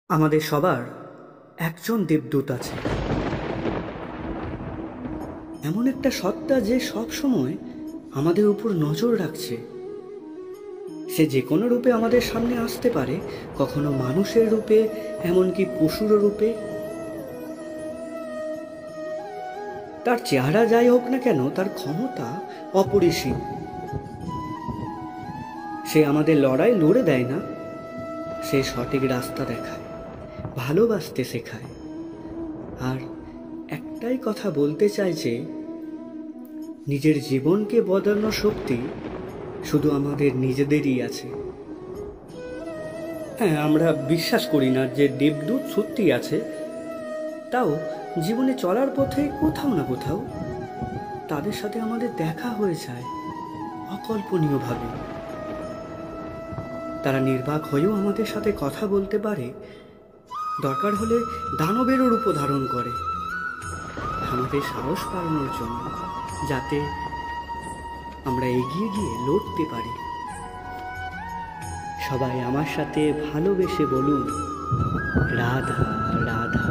আমাদের সবার একজন দেবদূত আছে, এমন একটা সত্তা যে সব সময় আমাদের উপর নজর রাখছে। সে যে কোনো রূপে আমাদের সামনে আসতে পারে, কখনো মানুষের রূপে, এমনকি পশুর রূপে। তার চেহারা যাই হোক না কেন, তার ক্ষমতা অপরিসীম। সে আমাদের লড়াই লড়ে দেয় না, সে সঠিক রাস্তা দেখায়, ভালোবাসতে শেখায়। আর একটাই কথা বলতে চাই যে নিজের জীবনকে বদলানোর শক্তি শুধু আমাদের নিজেদেরই আছে। হ্যাঁ, আমরা বিশ্বাস করি না যে দেবদূত সত্যি আছে, তাও জীবনে চলার পথে কোথাও না কোথাও তাদের সাথে আমাদের দেখা হয়ে যায় অকল্পনীয়ভাবে। তারা নির্বাক হয়েও আমাদের সাথে কথা বলতে পারে, দরকার হলে দানবেরও রূপ ধারণ করে, আমাদের সাহস বাড়ানোর জন্য, যাতে আমরা এগিয়ে গিয়ে লড়তে পারি। সবাই আমার সাথে ভালোবেসে বলুন, রাধা রাধা।